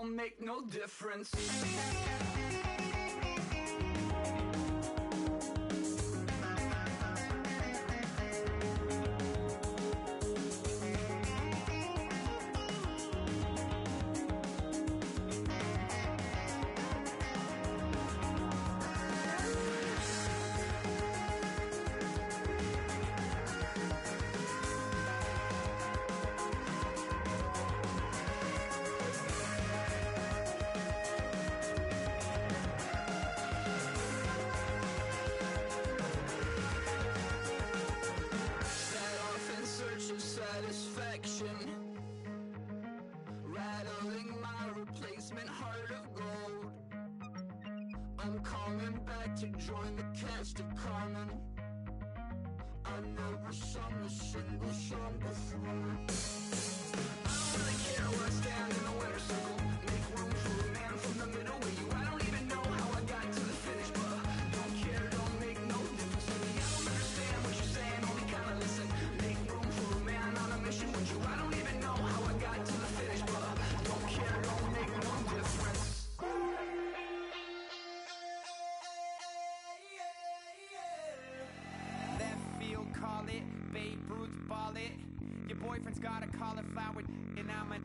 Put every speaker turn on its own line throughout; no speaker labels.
don't make no difference. Rattling my replacement heart of gold. I'm coming back to join the cast of Carmen. I never sung a single song before. I don't really care where I stand in the winner's circle. Make room for a man from the middle with you. I don't even know how I got to the finish, but don't care, don't make no difference to me. I don't understand what you're saying, only kinda listen. Make room for a man on a mission with you. I don't even know how I got to the finish, but don't care, don't make no difference.
Left field, call it. Babe Ruth, ball it. Your boyfriend's got a cauliflower, and I'm a.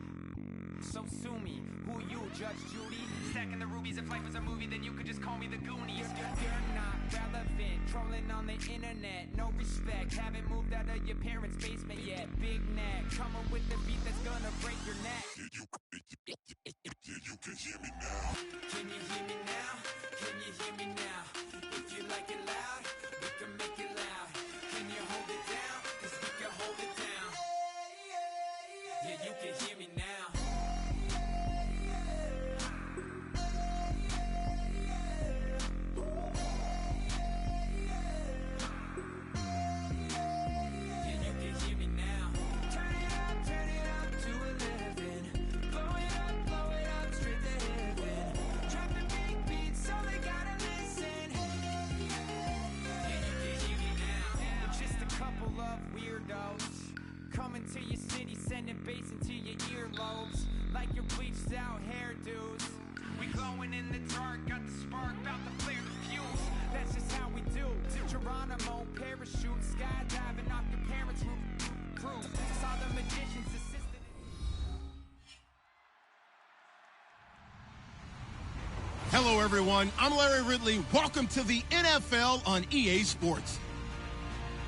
So sue me. Who you, Judge Judy? Stacking the rubies. If life was a movie, then you could just call me the Goonies. You're not relevant. Trolling on the internet. No respect. Haven't moved out of your parents' basement yet. Big neck. Coming with the beat that's gonna break your neck.
You can hear me now.
Can you hear me now? Can you hear me now? If you like it loud, we can make it loud. Can you hold it down? 'Cause we can hold it down. Yeah, you can hear me now. Yeah, you can hear me now. Turn it up to 11. Blow it up, straight to heaven. Drop the big beat so they gotta listen. Yeah, you can hear me now. We're just a couple of weirdos coming to your city, sending bass into your earlobes like your bleached out hairdos. We glowing in the dark, got the spark, about to flare the fuse. That's just how we do. Geronimo, parachute, skydiving off your parents' roof. Crew, saw the magician's assistant.
Hello, everyone. I'm Larry Ridley. Welcome to the NFL on EA Sports.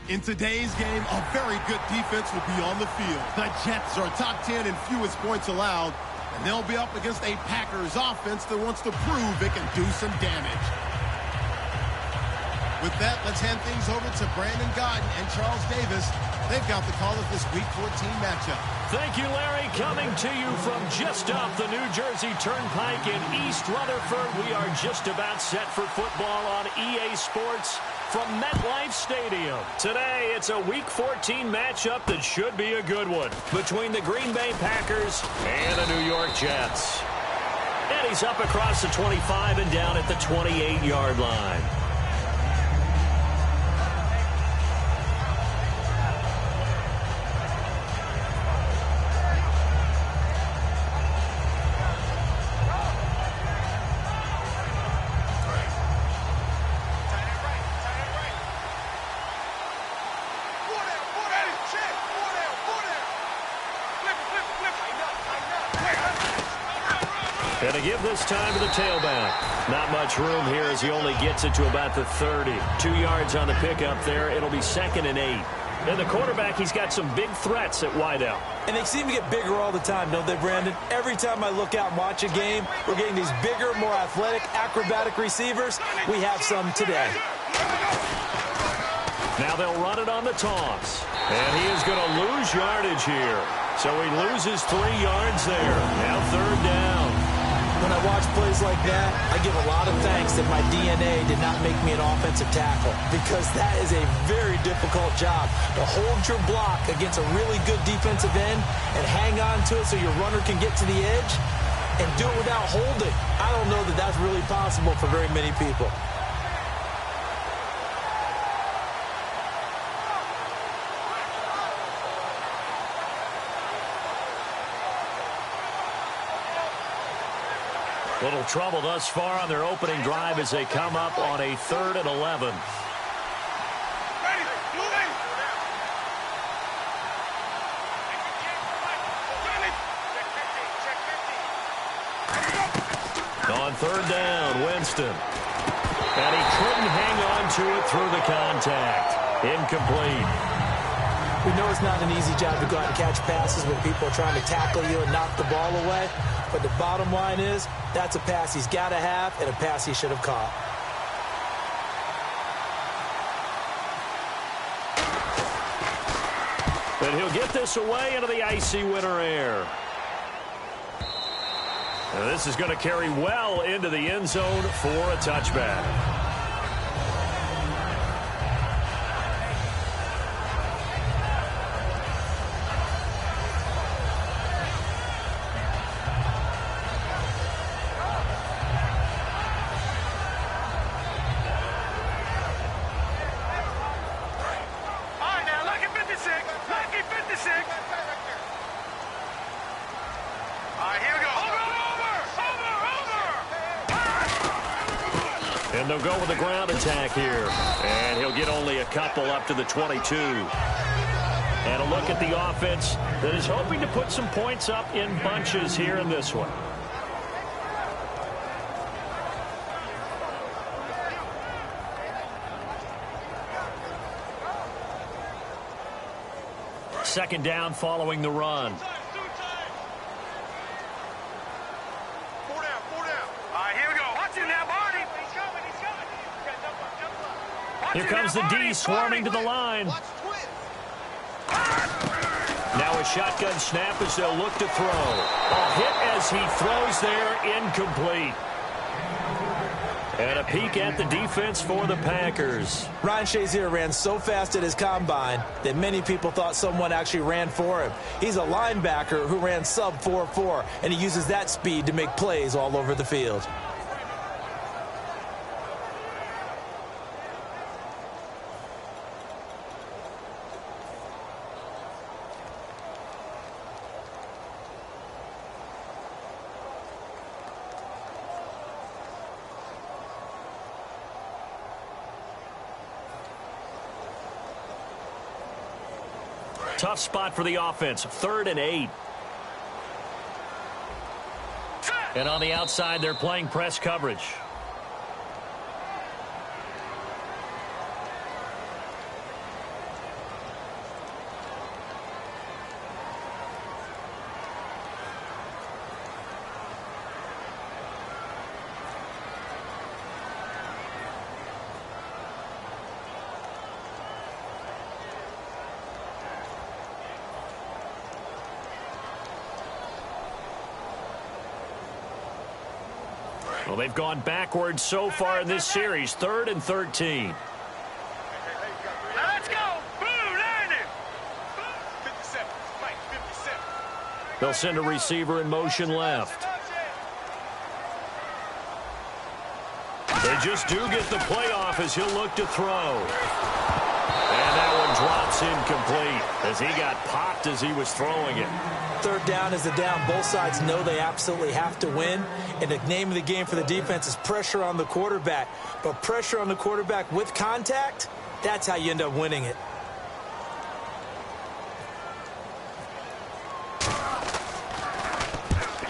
In today's game, a very good defense will be on the field. The Jets are top 10 in fewest points allowed, and they'll be up against a Packers offense that wants to prove it can do some damage. With that, let's hand things over to Brandon Godden and Charles Davis. They've got the call of this Week 14 matchup.
Thank you, Larry. Coming to you from just off the New Jersey Turnpike in East Rutherford. We are just about set for football on EA Sports from MetLife Stadium. Today, it's a Week 14 matchup that should be a good one between the Green Bay Packers and the New York Jets. And he's up across the 25 and down at the 28-yard line. And to give this time to the tailback. Not much room here as he only gets it to about the 30. 2 yards on the pickup there. It'll be 2nd and 8. And the quarterback, he's got some big threats at wideout.
And they seem to get bigger all the time, don't they, Brandon? Every time I look out and watch a game, we're getting these bigger, more athletic, acrobatic receivers. We have some today.
Now they'll run it on the toss. And he is going to lose yardage here. So he loses 3 yards there. Now 3rd down.
When I watch plays like that, I give a lot of thanks that my DNA did not make me an offensive tackle, because that is a very difficult job to hold your block against a really good defensive end and hang on to it so your runner can get to the edge and do it without holding. I don't know that that's really possible for very many people.
Little trouble thus far on their opening drive as they come up on a 3rd and 11. On 3rd down, Winston. And he couldn't hang on to it through the contact. Incomplete.
We know it's not an easy job to go out and catch passes when people are trying to tackle you and knock the ball away. But the bottom line is, that's a pass he's got to have and a pass he should have caught.
And he'll get this away into the icy winter air. And this is going to carry well into the end zone for a touchback. And they'll go with the ground attack here. And he'll get only a couple up to the 22. And a look at the offense that is hoping to put some points up in bunches here in this one. Second down following the run. Here comes the D swarming to the line. Now a shotgun snap as they'll look to throw. A hit as he throws there, incomplete. And a peek at the defense for the Packers.
Ryan Shazier ran so fast at his combine that many people thought someone actually ran for him. He's a linebacker who ran sub 4.4, and he uses that speed to make plays all over the field.
Tough spot for the offense. 3rd and 8. And on the outside, they're playing press coverage. Well, they've gone backwards so far in this series. 3rd and 13.
Now let's go. Boom, line it. 57. Mike, 57.
They'll send a receiver in motion left. They just do get the play off as he'll look to throw. And that one drops incomplete as he got popped as he was throwing it.
3rd down is the down. Both sides know they absolutely have to win. And the name of the game for the defense is pressure on the quarterback. But pressure on the quarterback with contact, that's how you end up winning it.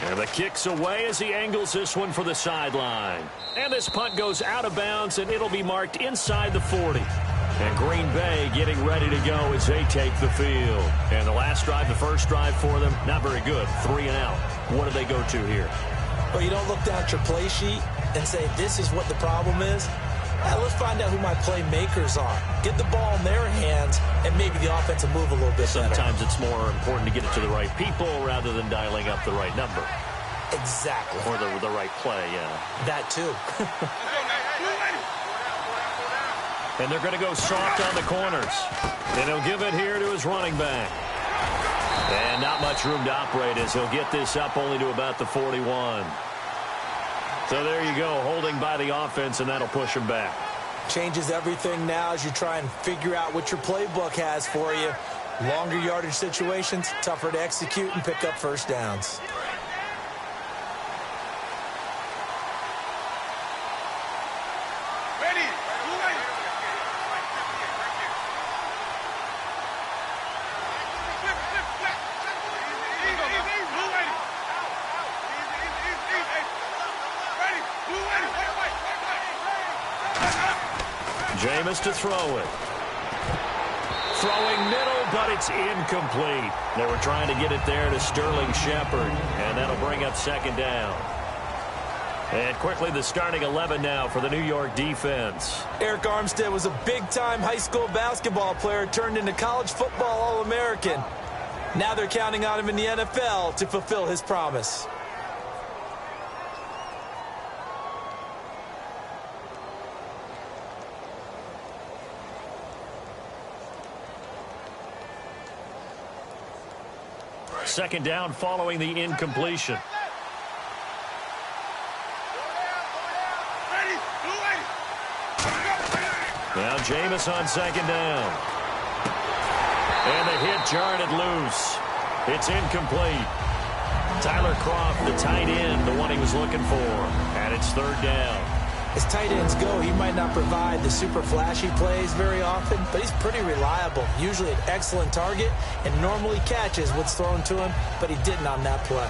And the kick's away as he angles this one for the sideline. And this punt goes out of bounds, and it'll be marked inside the 40. And Green Bay getting ready to go as they take the field. And the last drive, the first drive for them, not very good. 3 and out. What do they go to here?
Well, you don't look down at your play sheet and say, this is what the problem is. Let's find out who my playmakers are. Get the ball in their hands, and maybe the offense will move a little bit better.
Sometimes it's more important to get it to the right people rather than dialing up the right number.
Exactly.
Or the right play, yeah.
That too.
And they're going to go soft on the corners. And he'll give it here to his running back. And not much room to operate as he'll get this up only to about the 41. So there you go, holding by the offense, and that'll push him back.
Changes everything now as you try and figure out what your playbook has for you. Longer yardage situations, tougher to execute and pick up first downs.
Jameis to throw it. Throwing middle, but it's incomplete. They were trying to get it there to Sterling Shepard, and that'll bring up second down. And quickly the starting 11 now for the New York defense.
Eric Armstead was a big-time high school basketball player turned into college football All-American. Now they're counting on him in the NFL to fulfill his promise.
Second down following the incompletion. Now Jameis on second down. And the hit jarred it loose. It's incomplete. Tyler Kroft, the tight end, the one he was looking for. And it's third down.
As tight ends go, he might not provide the super flashy plays very often, but he's pretty reliable. Usually an excellent target and normally catches what's thrown to him, but he didn't on that play.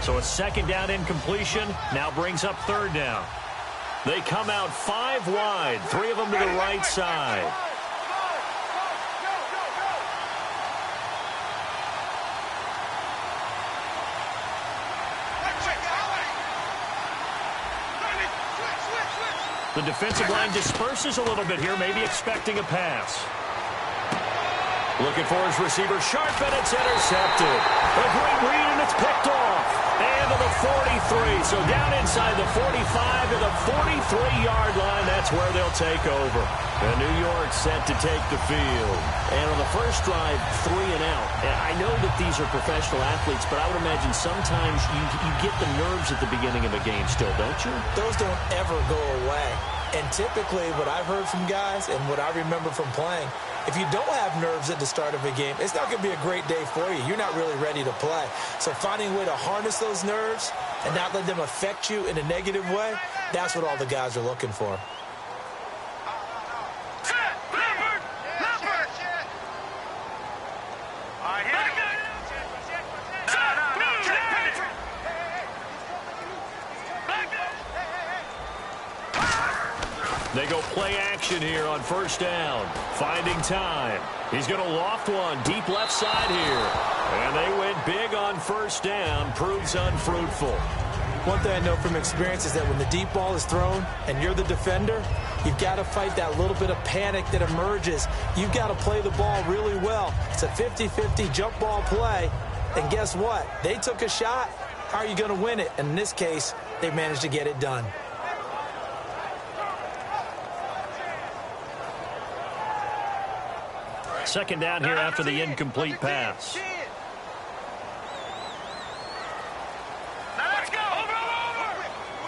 So a second down incompletion now brings up third down. They come out 5 wide, 3 of them to the right side. The defensive line disperses a little bit here, maybe expecting a pass. Looking for his receiver, sharp, and it's intercepted. A great read, and it's picked off. And to the 43, so down inside the 45 to the 43-yard line. That's where they'll take over. And New York set to take the field.
And on the first drive, 3 and out. I know that these are professional athletes, but I would imagine sometimes you get the nerves at the beginning of a game still, don't you?
Those don't ever go away. And typically what I've heard from guys and what I remember from playing, if you don't have nerves at the start of a game, it's not going to be a great day for you. You're not really ready to play. So finding a way to harness those nerves and not let them affect you in a negative way, that's what all the guys are looking for.
They go play action here on first down. Finding time. He's going to loft one deep left side here. And they went big on first down. Proves unfruitful.
One thing I know from experience is that when the deep ball is thrown and you're the defender, you've got to fight that little bit of panic that emerges. You've got to play the ball really well. It's a 50-50 jump ball play. And guess what? They took a shot. How are you going to win it? And in this case, they managed to get it done.
Second down here after the incomplete pass.
Now let's go. Over.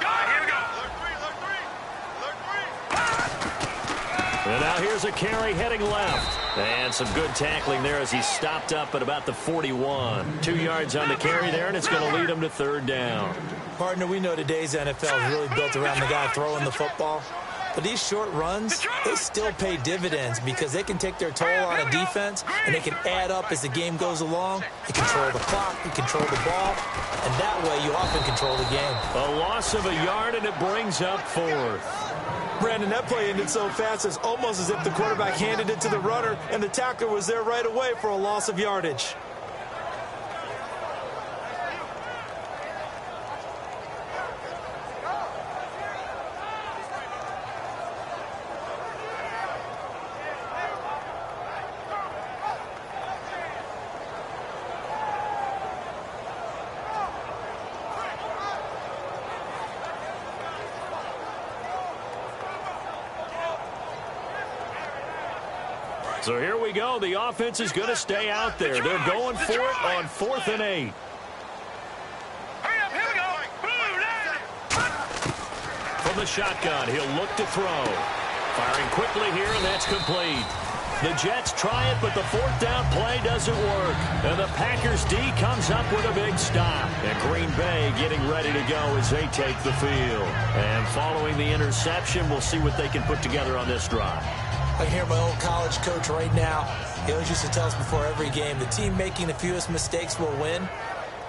Go, here we go. Look three.
And now here's a carry heading left. And some good tackling there as he stopped up at about the 41. 2 yards on the carry there, and it's going to lead him to third down.
Partner, we know today's NFL is really built around the guy throwing the football. But these short runs, they still pay dividends because they can take their toll on a defense and they can add up as the game goes along. You control the clock, you control the ball, and that way you often control the game.
A loss of a yard, and it brings up fourth.
Brandon, that play ended so fast it's almost as if the quarterback handed it to the runner and the tackler was there right away for a loss of yardage.
So here we go. The offense is going to stay out there. They're going for it on 4th and 8.
Hurry up, here we go.
From the shotgun, he'll look to throw. Firing quickly here, and that's complete. The Jets try it, but the 4th down play doesn't work. And the Packers D comes up with a big stop. And Green Bay getting ready to go as they take the field. And following the interception, we'll see what they can put together on this drive.
I can hear my old college coach right now. He always used to tell us before every game, the team making the fewest mistakes will win.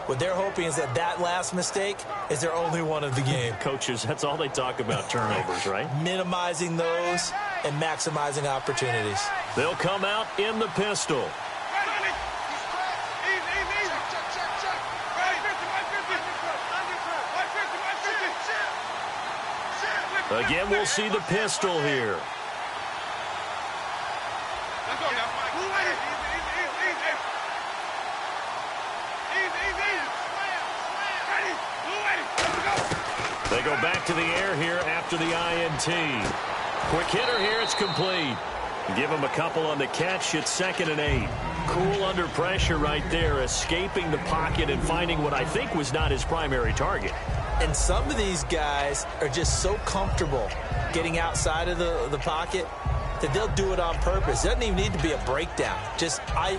What they're hoping is that last mistake is their only one of the game.
Coaches, that's all they talk about, turnovers, right?
Minimizing those and maximizing opportunities.
They'll come out in the pistol. Again, we'll see the pistol here. They go back to the air here after the INT. Quick hitter here, it's complete. Give him a couple on the catch, it's 2nd and 8. Cool under pressure right there, escaping the pocket and finding what I think was not his primary target.
And some of these guys are just so comfortable getting outside of the pocket that they'll do it on purpose. It doesn't even need to be a breakdown.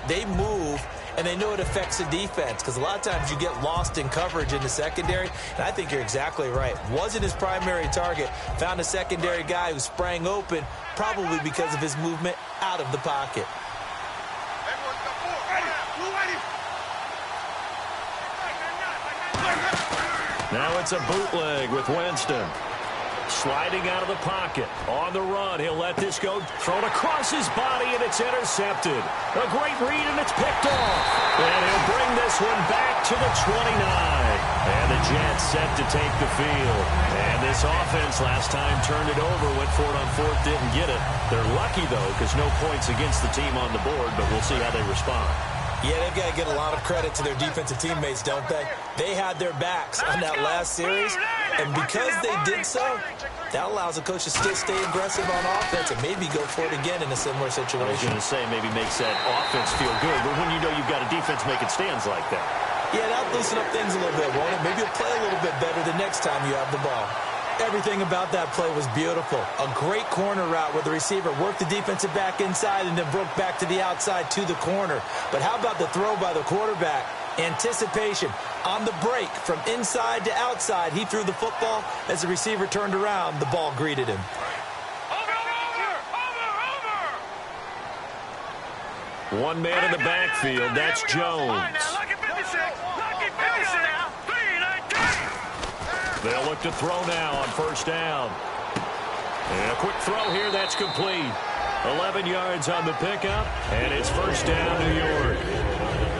They move, and they know it affects the defense because a lot of times you get lost in coverage in the secondary, and I think you're exactly right. Wasn't his primary target. Found a secondary guy who sprang open, probably because of his movement out of the pocket.
Now it's a bootleg with Winston. Sliding out of the pocket. On the run, he'll let this go. Thrown across his body, and it's intercepted. A great read, and it's picked off. And he'll bring this one back to the 29. And the Jets set to take the field. And this offense last time turned it over, went for it on 4th, didn't get it. They're lucky, though, because no points against the team on the board, but we'll see how they respond.
Yeah, they've got to get a lot of credit to their defensive teammates, don't they? They had their backs on that last series, and because they did so, that allows the coach to still stay aggressive on offense and maybe go for it again in a similar situation.
I was going to say maybe makes that offense feel good, but when you know you've got a defense making stands like that.
Yeah, that'll loosen up things a little bit, won't it? Maybe you'll play a little bit better the next time you have the ball. Everything about that play was beautiful. A great corner route where the receiver worked the defensive back inside and then broke back to the outside to the corner. But how about the throw by the quarterback? Anticipation on the break from inside to outside. He threw the football. As the receiver turned around, the ball greeted him.
One man in the backfield. That's Jones. They'll look to throw now on 1st down. And a quick throw here, that's complete. 11 yards on the pickup, and it's 1st down, New York.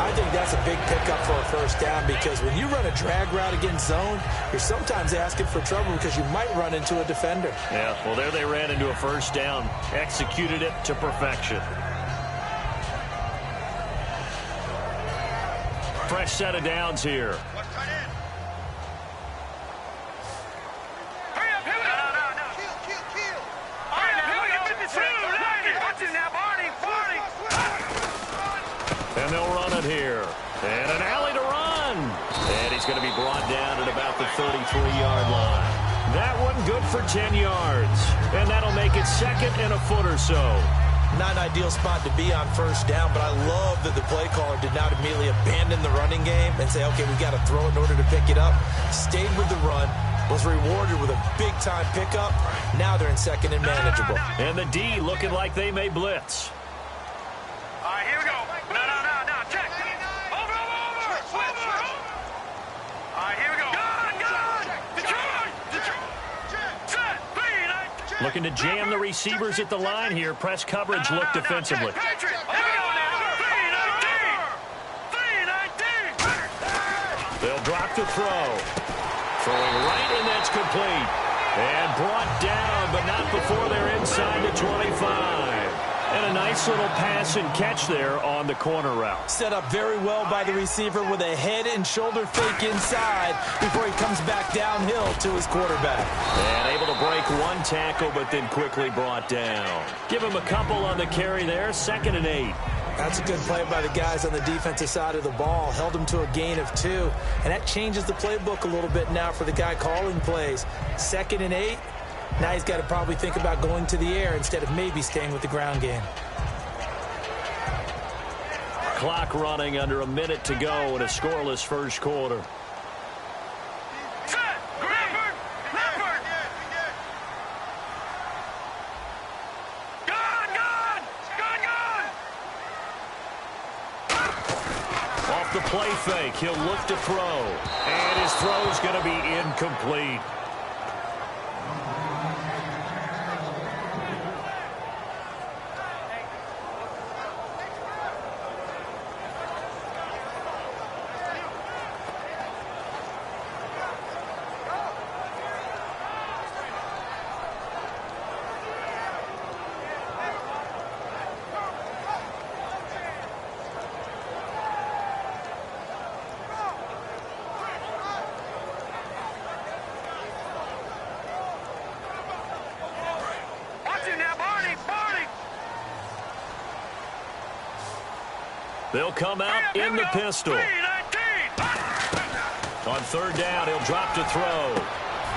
I think that's a big pickup for a 1st down because when you run a drag route against zone, you're sometimes asking for trouble because you might run into a defender.
Yeah, well, there they ran into a 1st down, executed it to perfection. Fresh set of downs here. And they'll run it here. And an alley to run. And he's going to be brought down at about the 33-yard line. That one good for 10 yards. And that'll make it 2nd and a foot or so.
Not an ideal spot to be on 1st down, but I love that the play caller did not immediately abandon the running game and say, okay, we got to throw it in order to pick it up. Stayed with the run, was rewarded with a big-time pickup. Now they're in 2nd and manageable.
And the D looking like they may blitz.
All right, here we go. No. Check. Over. All right, here we go. Detroit.
Looking to jam the receivers at the line here. Press coverage look defensively. They'll drop the throw. Throwing right, and that's complete. And brought down, but not before they're inside the 25. And a nice little pass and catch there on the corner route.
Set up very well by the receiver with a head and shoulder fake inside before he comes back downhill to his quarterback.
And able to break one tackle, but then quickly brought down. Give him a couple on the carry there, 2nd and 8.
That's a good play by the guys on the defensive side of the ball. Held him to a gain of 2. And that changes the playbook a little bit now for the guy calling plays. 2nd and 8. Now he's got to probably think about going to the air instead of maybe staying with the ground game.
Clock running under a minute to go in a scoreless 1st quarter. off the play fake. He'll look to throw. And his throw's going to be incomplete. They'll come out in the pistol. On third down, he'll drop to throw.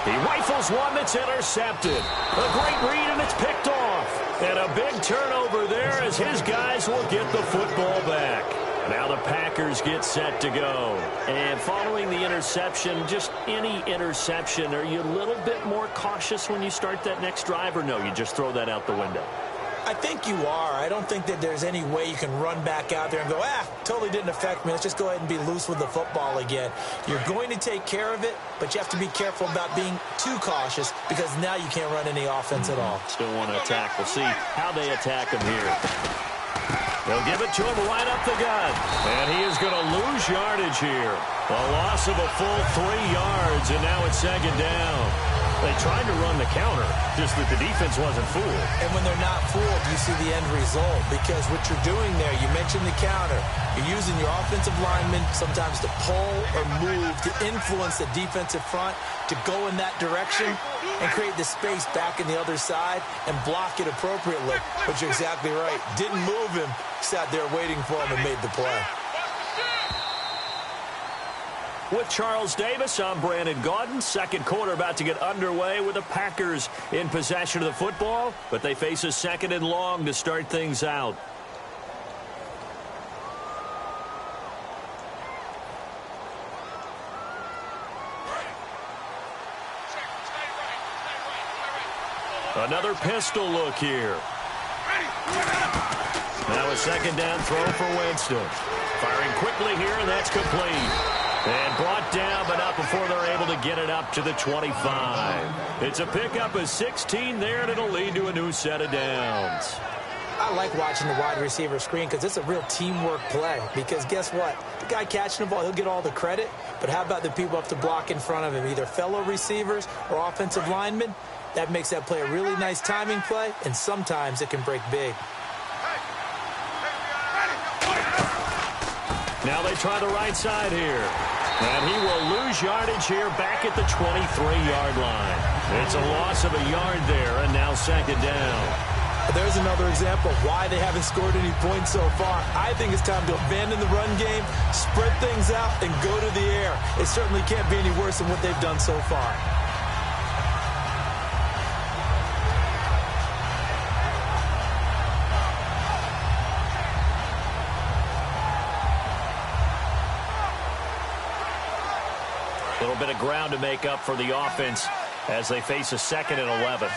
He rifles one that's intercepted. A great read, and it's picked off. And a big turnover there as his guys will get the football back. Now the Packers get set to go. And following the interception, just any interception, are you a little bit more cautious when you start that next drive, or no, you just throw that out the window?
I think you are. I don't think that there's any way you can run back out there and go, totally didn't affect me. Let's just go ahead and be loose with the football again. You're going to take care of it, but you have to be careful about being too cautious because now you can't run any offense at all.
Still want to attack. We'll see how they attack him here. They'll give it to him right up the gut. And he is going to lose yardage here. A loss of a full 3 yards, and now it's second down. They tried to run the counter, just that the defense wasn't fooled.
And when they're not fooled, you see the end result. Because what you're doing there, you mentioned the counter. You're using your offensive linemen sometimes to pull or move to influence the defensive front to go in that direction and create the space back in the other side and block it appropriately. But you're exactly right. Didn't move him. Sat there waiting for him and made the play.
With Charles Davis, I'm Brandon Gaudin. Second quarter about to get underway with the Packers in possession of the football, but they face a second and long to start things out. Another pistol look here. Now a second down throw for Winston. Firing quickly here, and that's complete. And brought down, but not before they're able to get it up to the 25. It's a pickup of 16 there, and it'll lead to a new set of downs.
I like watching the wide receiver screen because it's a real teamwork play. Because guess what? The guy catching the ball, he'll get all the credit. But how about the people up to block in front of him, either fellow receivers or offensive linemen? That makes that play a really nice timing play, and sometimes it can break big.
Now they try the right side here. And he will lose yardage here back at the 23-yard line. It's a loss of a yard there, and now second down.
There's another example of why they haven't scored any points so far. I think it's time to abandon the run game, spread things out, and go to the air. It certainly can't be any worse than what they've done so far.
A little bit of ground to make up for the offense as they face a second and 11.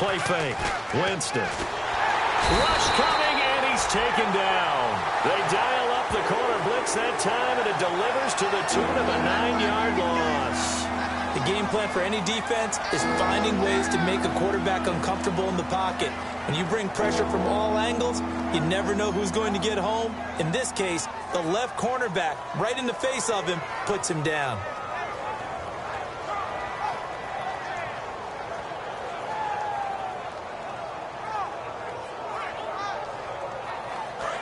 Play fake. Winston. Rush coming, and he's taken down. They dial up the corner blitz that time, and it delivers to the tune of a 9-yard loss.
The game plan for any defense is finding ways to make a quarterback uncomfortable in the pocket. When you bring pressure from all angles, you never know who's going to get home. In this case, the left cornerback, right in the face of him, puts him down.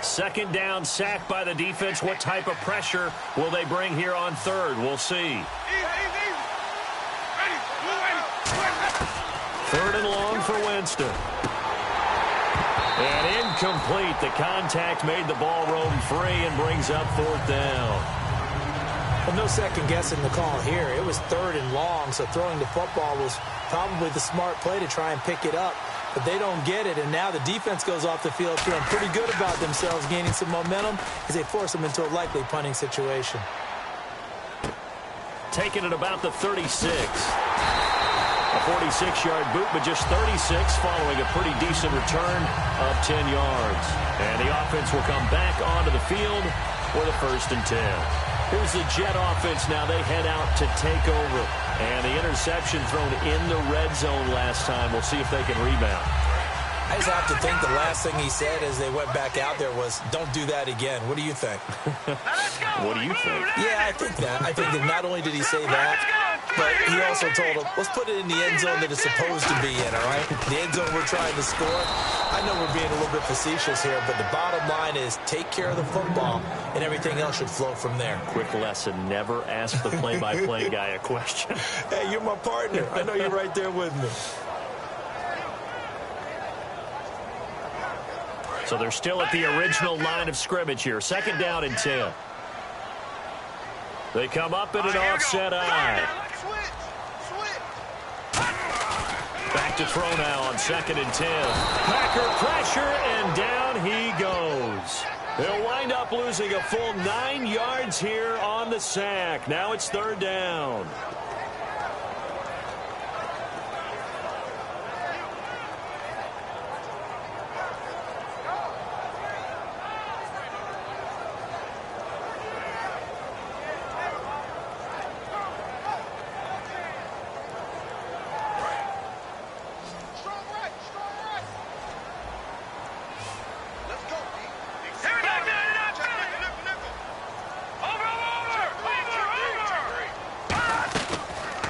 Second down, sack by the defense. What type of pressure will they bring here on third? We'll see. Third and long for Winston. And incomplete. The contact made the ball roam free and brings up fourth down.
Well, no second guessing the call here. It was third and long, so throwing the football was probably the smart play to try and pick it up. But they don't get it, and now the defense goes off the field feeling pretty good about themselves, gaining some momentum as they force them into a likely punting situation.
Taken at about the 36. A 46-yard boot, but just 36 following a pretty decent return of 10 yards. And the offense will come back onto the field for the 1st and 10. Here's the Jet offense now. They head out to take over. And the interception thrown in the red zone last time. We'll see if they can rebound.
I just have to think the last thing he said as they went back out there was, don't do that again. What do you think?
What do you think?
Yeah, I think that. I think that not only did he say that, but he also told him, let's put it in the end zone that it's supposed to be in, all right? The end zone we're trying to score. I know we're being a little bit facetious here, but the bottom line is take care of the football, and everything else should flow from there.
Quick lesson, never ask the play-by-play guy a question.
Hey, you're my partner. I know you're right there with me.
So they're still at the original line of scrimmage here. 2nd down and 10. They come up in an offset eye. Back to throw now on 2nd and 10. Packer pressure, and down he goes. They'll wind up losing a full 9 yards here on the sack. Now it's 3rd down.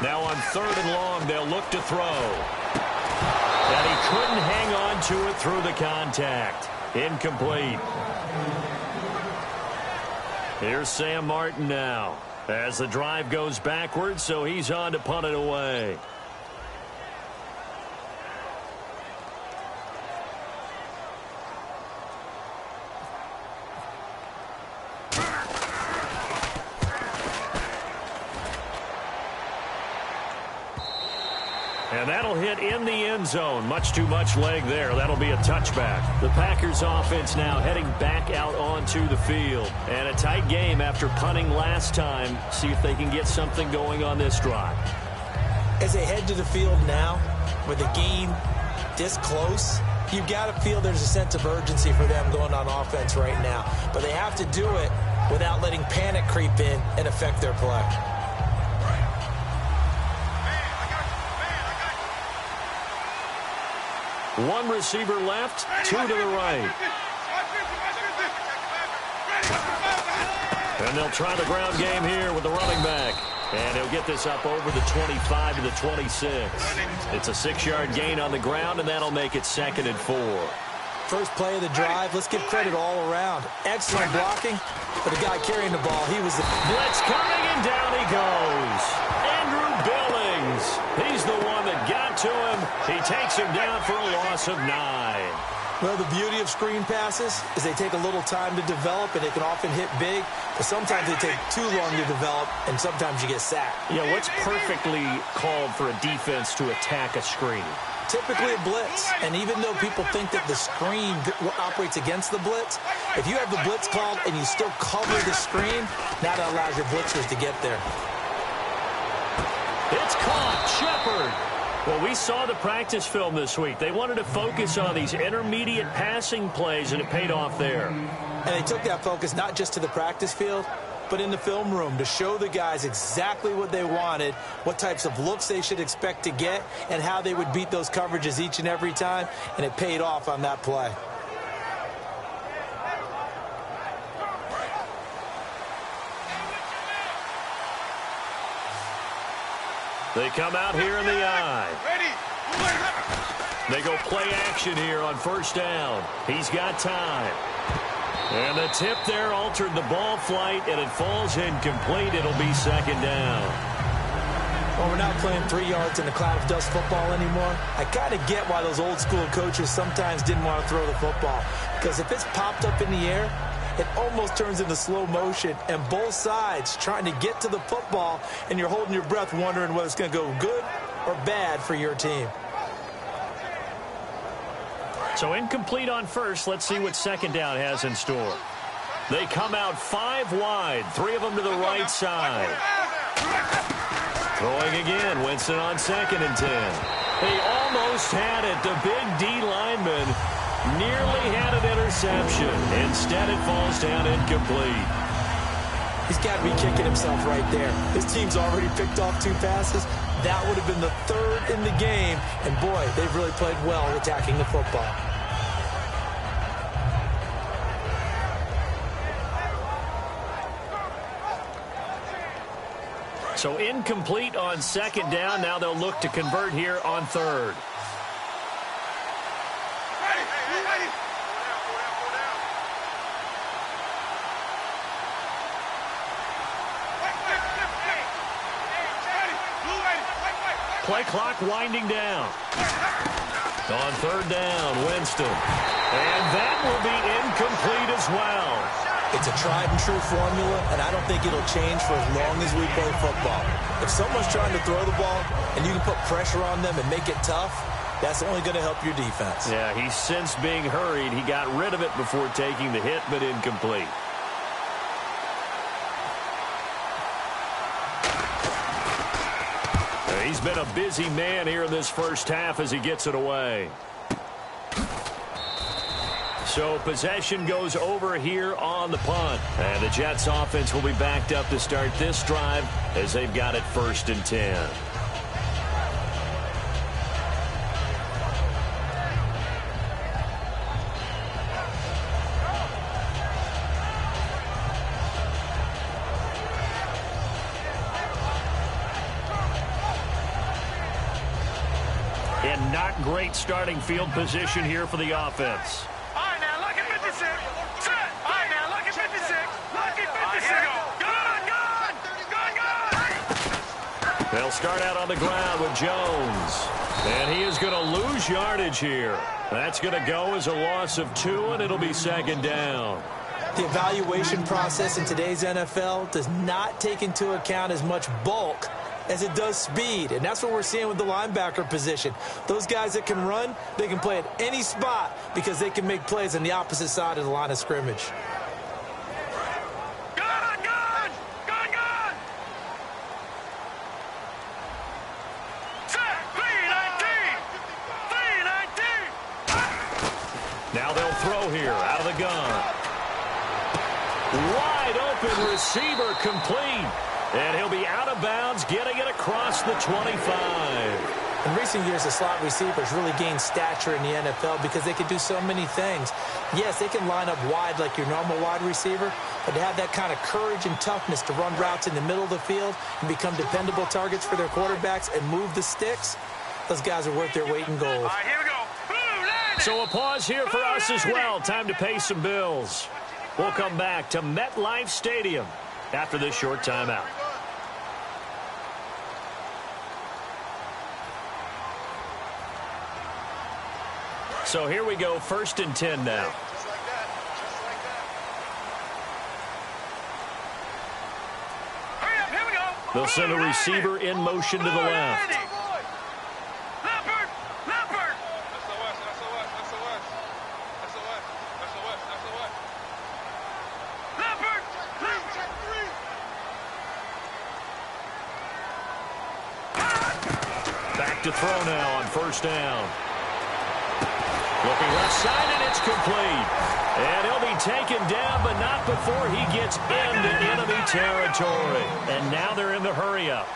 Now on 3rd and long, they'll look to throw. And he couldn't hang on to it through the contact. Incomplete. Here's Sam Martin now as the drive goes backwards, so he's on to punt it away. And that'll hit in the end zone. Much too much leg there. That'll be a touchback. The Packers offense now heading back out onto the field. And a tight game after punting last time. See if they can get something going on this drive.
As they head to the field now, with the game this close, you've got to feel there's a sense of urgency for them going on offense right now. But they have to do it without letting panic creep in and affect their play.
One receiver left, 2 to the right. And they'll try the ground game here with the running back. And he'll get this up over the 25 to the 26. It's a 6-yard gain on the ground, and that'll make it 2nd and 4.
First play of the drive, let's give credit all around. Excellent blocking for the guy carrying the ball. He was the
blitz coming, and down he goes. Andrew Billings. He's the one that got to him. He takes him down for a loss of 9.
Well, the beauty of screen passes is they take a little time to develop, and they can often hit big, but sometimes they take too long to develop, and sometimes you get sacked.
Yeah, what's perfectly called for a defense to attack a screen?
Typically a blitz, and even though people think that the screen operates against the blitz, if you have the blitz called and you still cover the screen, now that allows your blitzers to get there.
It's caught. Shepard. Well, we saw the practice film this week. They wanted to focus on these intermediate passing plays, and it paid off there.
And they took that focus not just to the practice field, but in the film room to show the guys exactly what they wanted, what types of looks they should expect to get, and how they would beat those coverages each and every time, and it paid off on that play.
They come out here in the eye. They go play action here on 1st down. He's got time. And the tip there altered the ball flight, and it falls incomplete. It'll be 2nd down.
Well, we're not playing 3 yards in a cloud of dust football anymore. I kind of get why those old school coaches sometimes didn't want to throw the football. Because if it's popped up in the air, it almost turns into slow motion, and both sides trying to get to the football, and you're holding your breath wondering whether it's going to go good or bad for your team.
So incomplete on 1st. Let's see what 2nd down has in store. They come out 5 wide, 3 of them to the right side. Throwing again, Winston on 2nd and 10. They almost had it. The big D lineman nearly had an interception. Instead, it falls down incomplete.
He's got to be kicking himself right there. His team's already picked off 2 passes. That would have been the 3rd in the game. And, boy, they've really played well attacking the football.
So incomplete on 2nd down. Now they'll look to convert here on 3rd. Play clock winding down. On 3rd down, Winston. And that will be incomplete as well.
It's a tried-and-true formula, and I don't think it'll change for as long as we play football. If someone's trying to throw the ball and you can put pressure on them and make it tough, that's only going to help your defense.
Yeah, he's since being hurried. He got rid of it before taking the hit, but incomplete. He's been a busy man here in this first half as he gets it away. So possession goes over here on the punt. And the Jets offense will be backed up to start this drive as they've got it 1st and 10. And not great starting field position here for the offense. They'll start out on the ground with Jones. And he is going to lose yardage here. That's going to go as a loss of 2, and it'll be 2nd down.
The evaluation process in today's NFL does not take into account as much bulk as it does speed. And that's what we're seeing with the linebacker position. Those guys that can run, they can play at any spot because they can make plays on the opposite side of the line of scrimmage.
Now they'll throw here out of the gun. Wide open receiver complete. And he'll be out of bounds, getting it across the 25.
In recent years, the slot receivers really gained stature in the NFL because they can do so many things. Yes, they can line up wide like your normal wide receiver, but to have that kind of courage and toughness to run routes in the middle of the field and become dependable targets for their quarterbacks and move the sticks, those guys are worth their weight in gold.
All right, here we go.
So a pause here for us as well. Time to pay some bills. We'll come back to MetLife Stadium after this short timeout. So here we go, 1st and 10 now.
Just like that. Just like that. Hurry up, here we go.
They'll send a receiver in motion to the left.
Leopard! Leopard! SOS, SOS, SOS. SOS, SOS, SOS. Leopard! Check 3!
Back to throw now on 1st down. Looking left side, and it's complete. And he'll be taken down, but not before he gets into enemy territory. And now they're in the hurry-up.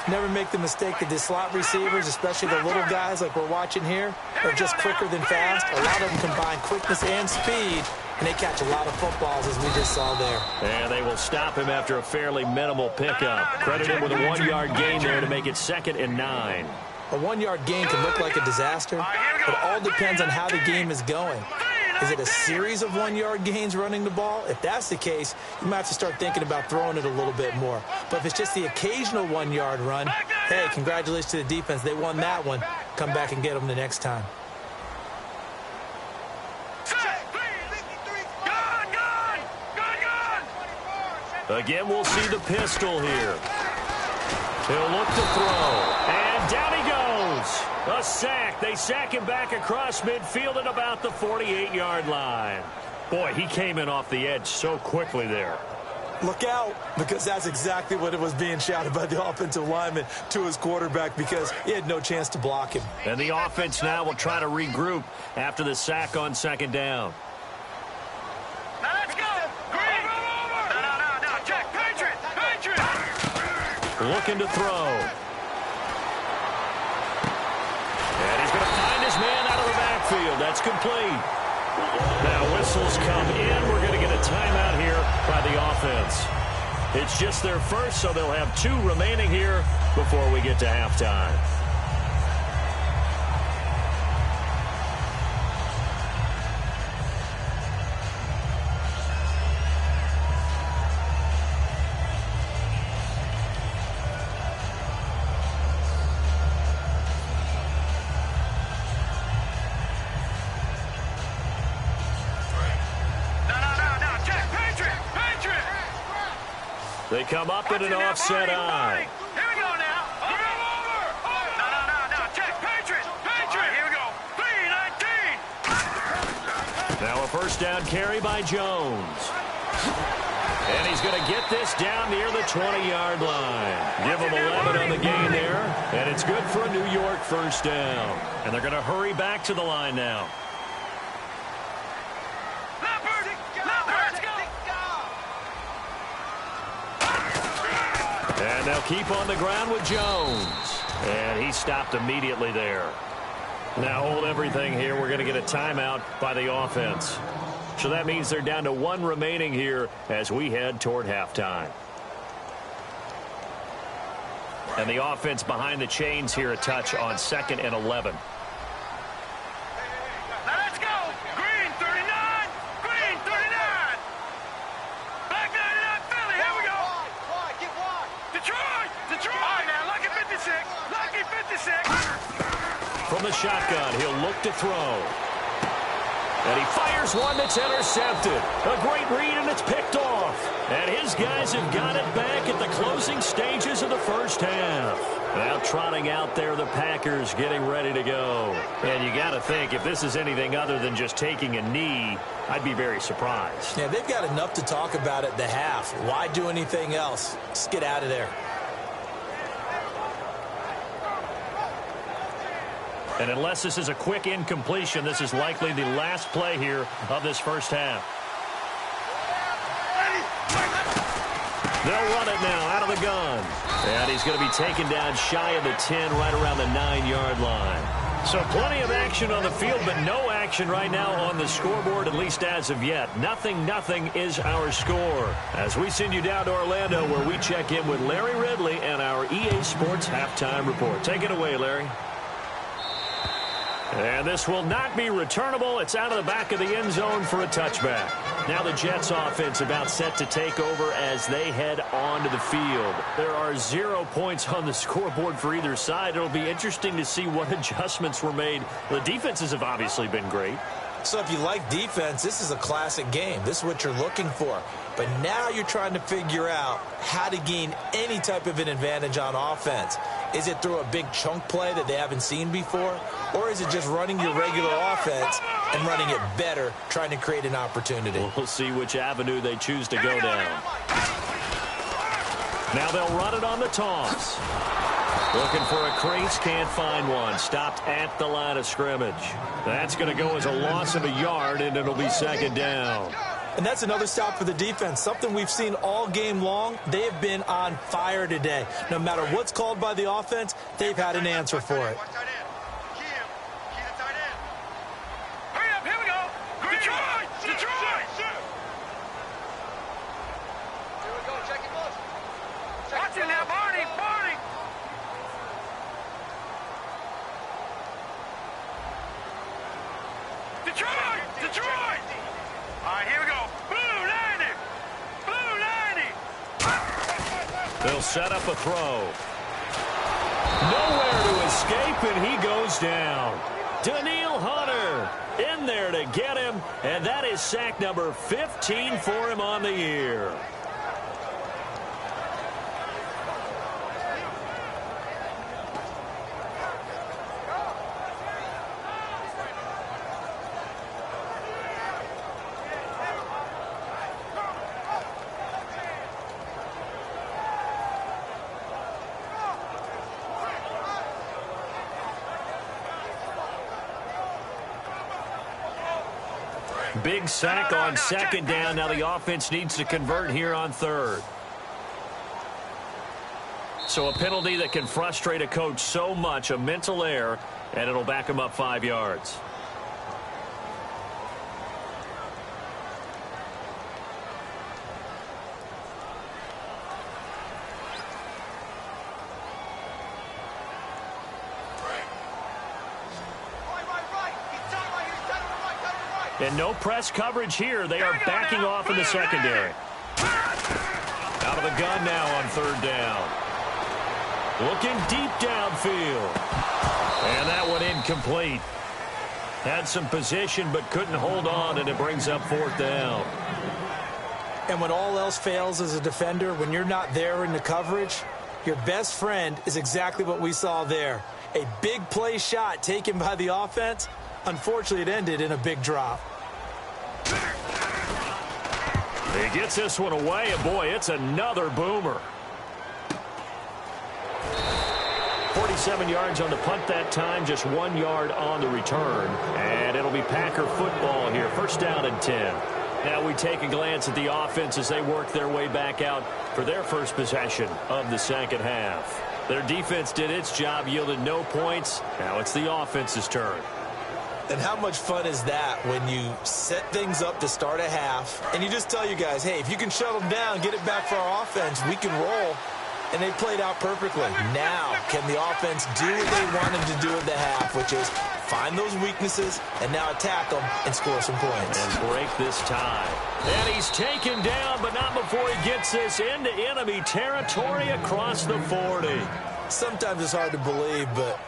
Never make the mistake that the slot receivers, especially the little guys like we're watching here, are just quicker than fast. A lot of them combine quickness and speed, and they catch a lot of footballs, as we just saw there.
And they will stop him after a fairly minimal pickup. Credit him with a 1-yard gain there to make it 2nd and 9.
A 1-yard gain can look like a disaster, but it all depends on how the game is going. Is it a series of 1-yard gains running the ball? If that's the case, you might have to start thinking about throwing it a little bit more. But if it's just the occasional 1-yard run, hey, congratulations to the defense. They won that one. Come back and get them the next time.
Again, we'll see the pistol here. He'll look to throw. And down he goes. A sack. They sack him back across midfield at about the 48-yard line. Boy, he came in off the edge so quickly there.
Look out, because that's exactly what it was being shouted by the offensive lineman to his quarterback, because he had no chance to block him.
And the offense now will try to regroup after the sack on second down.
Now let's go. Green. No. Jack, Patriot.
Looking to throw. And he's going to find his man out of the backfield. That's complete. Now whistles come in. We're going to get a timeout here by the offense. It's just their first, so they'll have 2 remaining here before we get to halftime. They come up in an offset eye.
Here we go now. Over. No. Check. Patriot. Here we go. 3-19.
Now a first down carry by Jones. And he's going to get this down near the 20-yard line. Give him 11 on the gain there. And it's good for a New York first down. And they're going to hurry back to the line now. And they'll keep on the ground with Jones. And he stopped immediately there. Now hold everything here. We're going to get a timeout by the offense. So that means they're down to 1 remaining here as we head toward halftime. And the offense behind the chains here a touch on 2nd and 11. From the shotgun, he'll look to throw. And he fires one that's intercepted. A great read, and it's picked off. And his guys have got it back at the closing stages of the first half. Now trotting out there, the Packers getting ready to go. And you got to think, if this is anything other than just taking a knee, I'd be very surprised.
Yeah, they've got enough to talk about at the half. Why do anything else? Just get out of there.
And unless this is a quick incompletion, this is likely the last play here of this first half. They'll run it now out of the gun. And he's going to be taken down shy of the 10, right around the 9-yard line. So plenty of action on the field, but no action right now on the scoreboard, at least as of yet. Nothing is our score. As we send you down to Orlando, where we check in with Larry Ridley and our EA Sports Halftime Report. Take it away, Larry. And this will not be returnable. It's out of the back of the end zone for a touchback. Now the Jets offense about set to take over as they head onto the field. There are 0 points on the scoreboard for either side. It'll be interesting to see what adjustments were made. The defenses have obviously been great.
So if you like defense, this is a classic game. This is what you're looking for. But now you're trying to figure out how to gain any type of an advantage on offense. Is it through a big chunk play that they haven't seen before? Or is it just running your regular offense and running it better, trying to create an opportunity?
We'll see which avenue they choose to go down. Now they'll run it on the toss. Looking for a crease, can't find one. Stopped at the line of scrimmage. That's going to go as a loss of a yard, and it'll be second down.
And that's another stop for the defense, something we've seen all game long. They have been on fire today. No matter what's called by the offense, they've had an answer for it.
Hurry up, here we go. Detroit! Here we go, check it close. Watch it now, Barney. Detroit! All right, here we go. Blue 90.
They'll set up a throw. Nowhere to escape, and he goes down. Daniil Hunter in there to get him, and that is sack number 15 for him on the year. Big sack on second down. Now the offense needs to convert here on third. So a penalty that can frustrate a coach so much, a mental error, and it'll back him up 5 yards. And no press coverage here. They are backing off in the secondary. Out of the gun now on third down. Looking deep downfield. And that one incomplete. Had some position but couldn't hold on, and it brings up fourth down.
And when all else fails as a defender, when you're not there in the coverage, your best friend is exactly what we saw there. A big play shot taken by the offense. Unfortunately, it ended in a big drop.
He gets this one away, and boy, it's another boomer. 47 yards on the punt that time, just 1 yard on the return. And it'll be Packer football here, first down and 10. Now we take a glance at the offense as they work their way back out for their first possession of the second half. Their defense did its job, yielded no points. Now it's the offense's turn.
And how much fun is that when you set things up to start a half and you just tell you guys, hey, if you can shut them down, get it back for our offense, we can roll. And they played out perfectly. Now, can the offense do what they wanted to do at the half, which is find those weaknesses and now attack them and score some points.
And break this tie. And he's taken down, but not before he gets this into enemy territory across the 40.
Sometimes it's hard to believe, but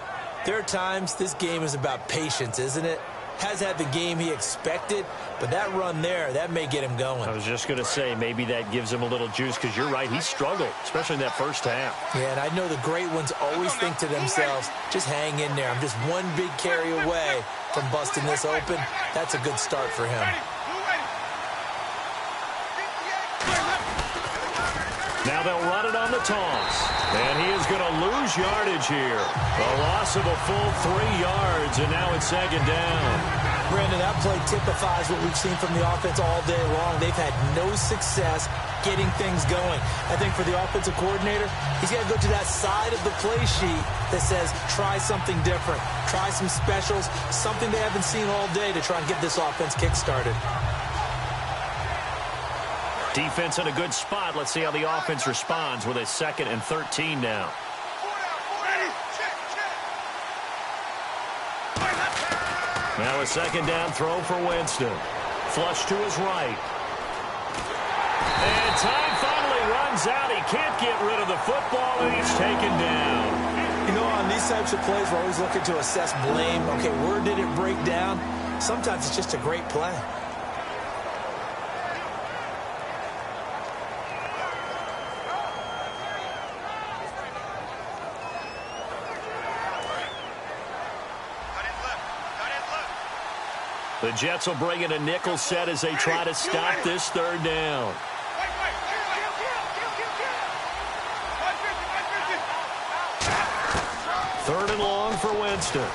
there are times this game is about patience, isn't it? Has had the game he expected, but that run there, that may get him going.
I was just going to say, maybe that gives him a little juice, because you're right, he struggled, especially in that first half.
Yeah, and I know the great ones always think to themselves, just hang in there. I'm just one big carry away from busting this open. That's a good start for him.
Now they'll run it on the toss. And he is going to lose yardage here. A loss of a full 3 yards, and now it's second down.
Brandon, that play typifies what we've seen from the offense all day long. They've had no success getting things going. I think for the offensive coordinator, he's got to go to that side of the play sheet that says try something different. Try some specials, something they haven't seen all day to try and get this offense kick-started.
Defense in a good spot. Let's see how the offense responds with a 2nd and 13 now. Now a second down throw for Winston. Flush to his right. And time finally runs out. He can't get rid of the football, and he's taken down.
You know, on these types of plays, we're always looking to assess blame. Okay, where did it break down? Sometimes it's just a great play.
The Jets will bring in a nickel set as they try to stop this third down. Third and long for Winston. And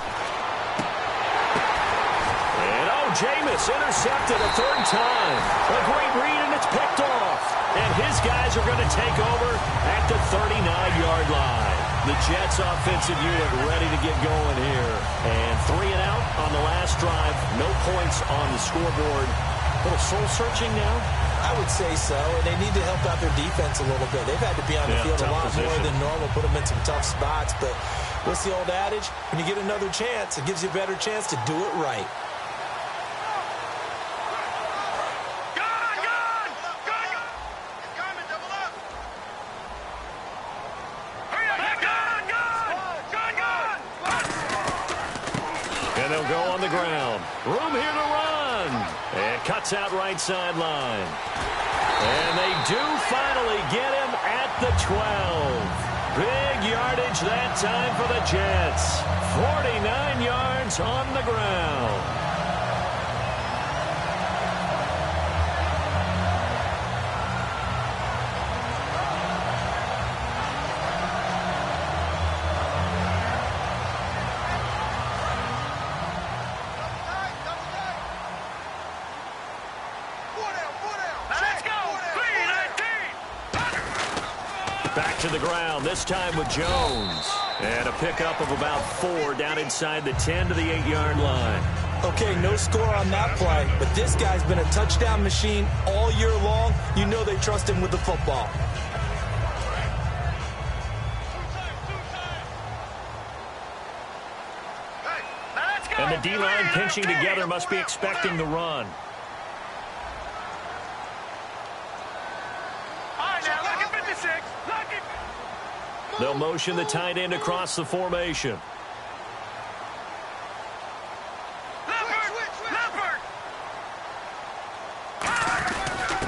Jameis intercepted a third time. A great read, and it's picked off. And his guys are going to take over at the 39-yard line. The Jets offensive unit ready to get going here. And 3 and out on the last drive. No points on the scoreboard. A little soul-searching now?
I would say so, and they need to help out their defense a little bit. They've had to be on the field a lot more than normal, put them in some tough spots. But what's the old adage? When you get another chance, it gives you a better chance to do it right.
They'll go on the ground. Room here to run. And cuts out right sideline. And they do finally get him at the 12. Big yardage that time for the Jets. 49 yards on the ground. Back to the ground, this time with Jones. And a pickup of about 4 down inside the 10 to the 8-yard line.
Okay, no score on that play, but this guy's been a touchdown machine all year long. You know they trust him with the football.
And the D-line pinching together must be expecting the run. They'll motion the tight end across the formation.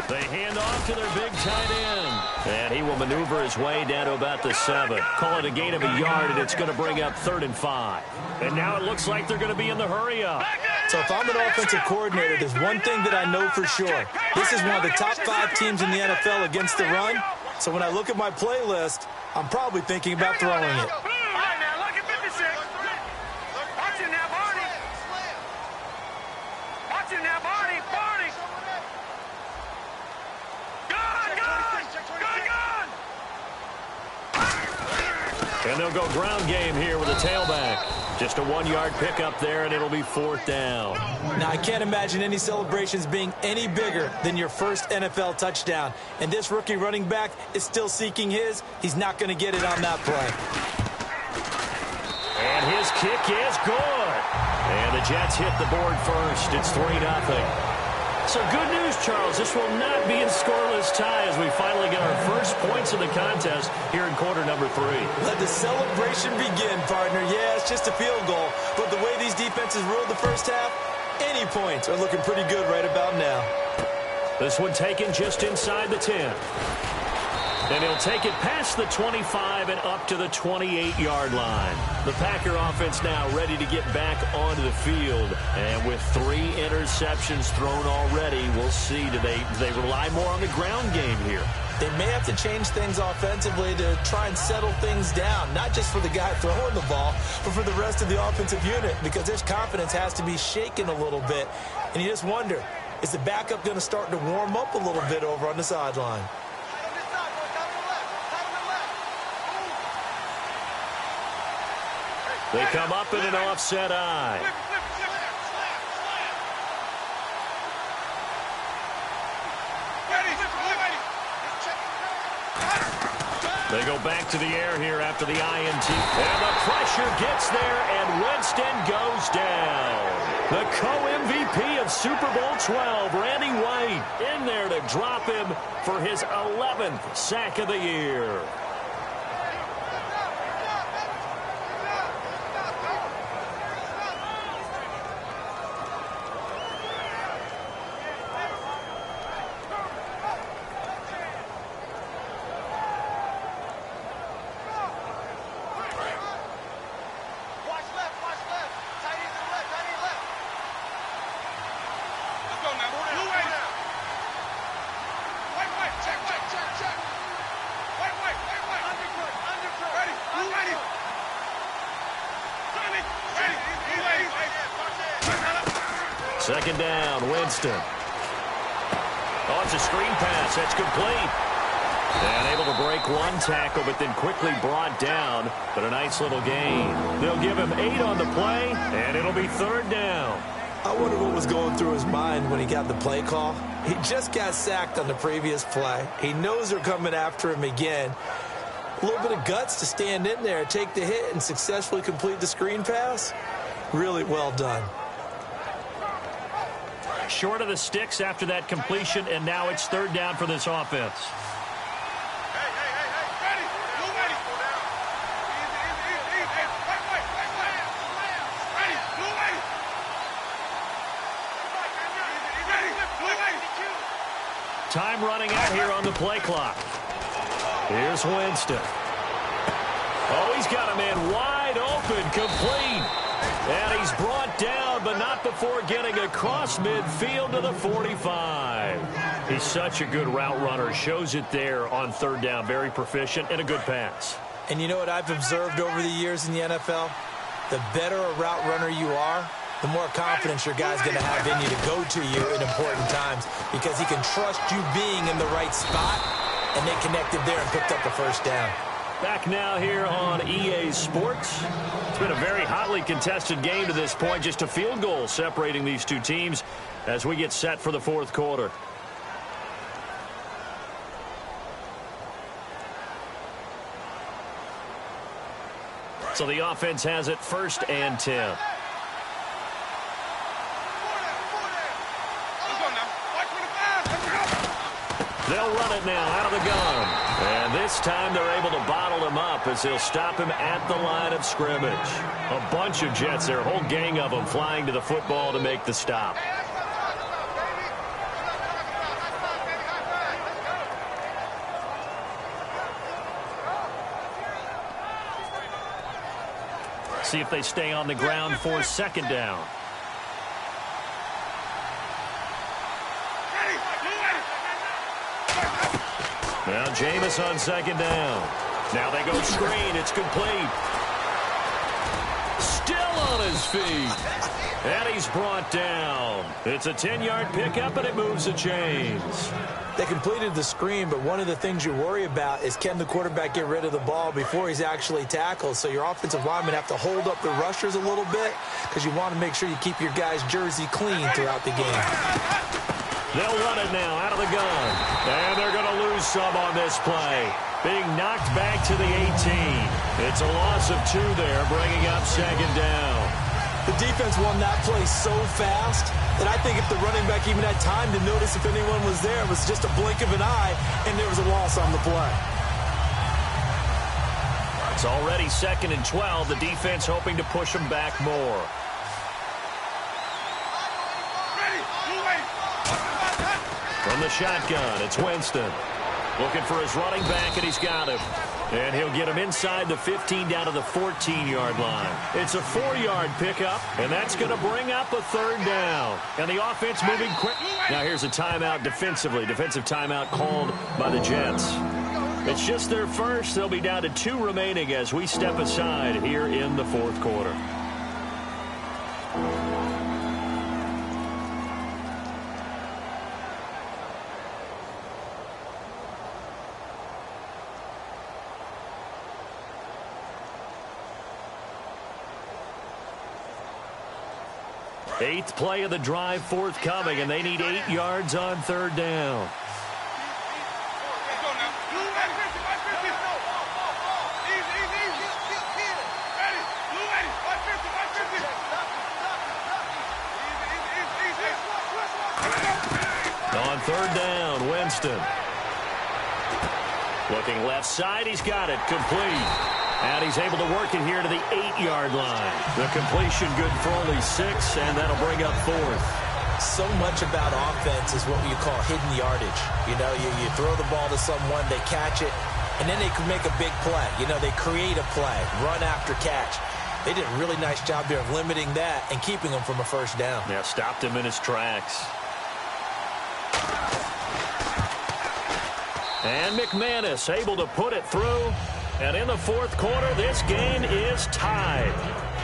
They hand off to their big tight end. And he will maneuver his way down to about the 7. Call it a gain of a yard, and it's going to bring up 3rd and 5. And now it looks like they're going to be in the hurry-up.
So if I'm an offensive coordinator, there's one thing that I know for sure. This is one of the top 5 teams in the NFL against the run. So when I look at my playlist, I'm probably thinking about throwing it.
And they'll go ground game here with a tailback. Just a 1-yard pickup there, and it'll be 4th down.
Now, I can't imagine any celebrations being any bigger than your first NFL touchdown. And this rookie running back is still seeking his. He's not going to get it on that play.
And his kick is good. And the Jets hit the board first. It's 3-0. So good news, Charles. This will not be a scoreless tie as we finally get our first points in the contest here in quarter number 3.
Let the celebration begin, partner. Yeah, it's just a field goal. But the way these defenses ruled the first half, any points are looking pretty good right about now.
This one taken just inside the 10. And he'll take it past the 25 and up to the 28-yard line. The Packer offense now ready to get back onto the field. And with 3 interceptions thrown already, we'll see. Do they rely more on the ground game here?
They may have to change things offensively to try and settle things down, not just for the guy throwing the ball, but for the rest of the offensive unit, because their confidence has to be shaken a little bit. And you just wonder, is the backup going to start to warm up a little bit over on the sideline?
They come up in an offset eye. They go back to the air here after the INT. And the pressure gets there, and Winston goes down. The co-MVP of Super Bowl 12, Randy White, in there to drop him for his 11th sack of the year. Second down, Winston. Oh, it's a screen pass. That's complete. And able to break one tackle, but then quickly brought down. But a nice little gain. They'll give him 8 on the play, and it'll be 3rd down.
I wonder what was going through his mind when he got the play call. He just got sacked on the previous play. He knows they're coming after him again. A little bit of guts to stand in there, take the hit, and successfully complete the screen pass. Really well done.
Short of the sticks after that completion, and now it's 3rd down for this offense. Time running out here on the play clock. Here's Winston. Oh, he's got a man wide open, complete. And he's brought down, but not before getting across midfield to the 45. He's such a good route runner. Shows it there on 3rd down. Very proficient and a good pass.
And you know what I've observed over the years in the NFL? The better a route runner you are, the more confidence your guy's going to have in you to go to you in important times, because he can trust you being in the right spot and they connected there and picked up a first down.
Back now here on EA Sports. It's been a very hotly contested game to this point. Just a field goal separating these two teams as we get set for the fourth quarter. So the offense has it 1st and 10. They'll run it now out of the gun. And this time they're able to bottle him up as they'll stop him at the line of scrimmage. A bunch of Jets there, a whole gang of them flying to the football to make the stop. See if they stay on the ground for 2nd down. Now Jameis on 2nd down. Now they go screen. It's complete. Still on his feet. And he's brought down. It's a 10-yard pickup, and it moves the chains.
They completed the screen, but one of the things you worry about is can the quarterback get rid of the ball before he's actually tackled? So your offensive linemen have to hold up the rushers a little bit because you want to make sure you keep your guy's jersey clean throughout the game.
They'll run it now out of the gun. And they're going to lose some on this play. Being knocked back to the 18. It's a loss of 2 there, bringing up 2nd down.
The defense won that play so fast that I think if the running back even had time to notice if anyone was there, it was just a blink of an eye, and there was a loss on the play.
It's already 2nd and 12. The defense hoping to push them back more. From the shotgun, it's Winston. Looking for his running back, and he's got him. And he'll get him inside the 15 down to the 14-yard line. It's a 4-yard pickup, and that's going to bring up a 3rd down. And the offense moving quick. Now here's a timeout defensively. Defensive timeout called by the Jets. It's just their first. They'll be down to 2 remaining as we step aside here in the fourth quarter. Eighth play of the drive forthcoming, and they need 8 yards on 3rd down. On 3rd down, Winston. Looking left side, he's got it, complete. And he's able to work it here to the 8-yard line. The completion good for only 6, and that'll bring up 4th.
So much about offense is what you call hidden yardage. You know, you throw the ball to someone, they catch it, and then they can make a big play. You know, they create a play, run after catch. They did a really nice job there of limiting that and keeping him from a 1st down.
Yeah, stopped him in his tracks. And McManus able to put it through. And in the fourth quarter, this game is tied.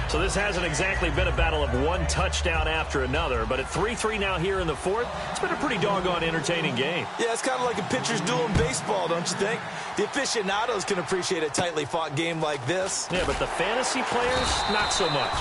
So this hasn't exactly been a battle of one touchdown after another, but at 3-3 now here in the fourth, it's been a pretty doggone entertaining game.
Yeah, it's kind of like a pitcher's duel in baseball, don't you think? The aficionados can appreciate a tightly fought game like this.
Yeah, but the fantasy players, not so much.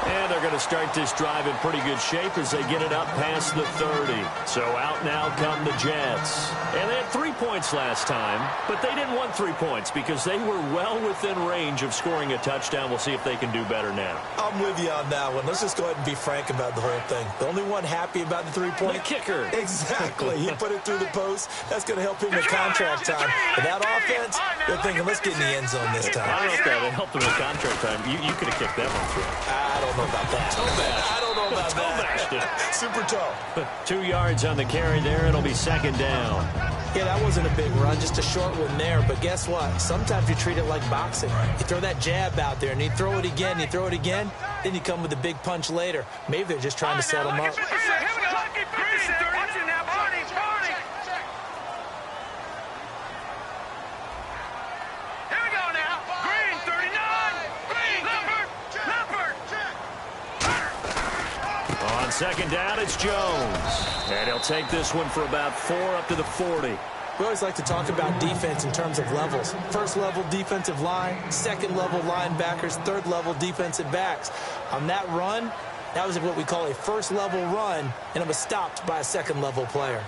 And they're going to start this drive in pretty good shape as they get it up past the 30. So out now come the Jets. And they had 3 points last time, but they didn't want 3 points because they were well within range of scoring a touchdown. We'll see if they can do better now.
I'm with you on that one. Let's just go ahead and be frank about the whole thing. The only one happy about the 3-point?
The kicker.
Exactly. He put it through the post. That's going to help him in contract time. But that offense, they're thinking, let's get in the end zone this time.
I don't know if that helped him in contract time. You could have kicked that one through.
I don't know about that. I don't know about that. Super toe.
2 yards on the carry there. It'll be 2nd down.
Yeah, that wasn't a big run, just a short one there. But guess what? Sometimes you treat it like boxing. You throw that jab out there, and you throw it again, you throw it again, then you come with a big punch later. Maybe they're just trying to set him up.
On 2nd down, it's Jones. And he'll take this one for about 4 up to the 40.
We always like to talk about defense in terms of levels. First level defensive line, second level linebackers, third level defensive backs. On that run, that was what we call a first level run, and it was stopped by a second level player.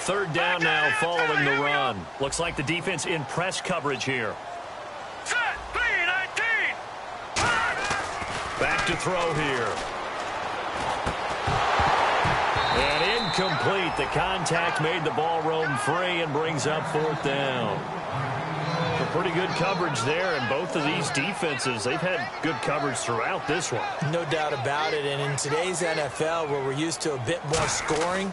Third down now following the run. Looks like the defense in press coverage here.
Set, 3-19.
Back to throw here. And incomplete. The contact made the ball roam free and brings up fourth down. Pretty good coverage there, and both of these defenses, they've had good coverage throughout this one.
No doubt about it, and in today's NFL, where we're used to a bit more scoring,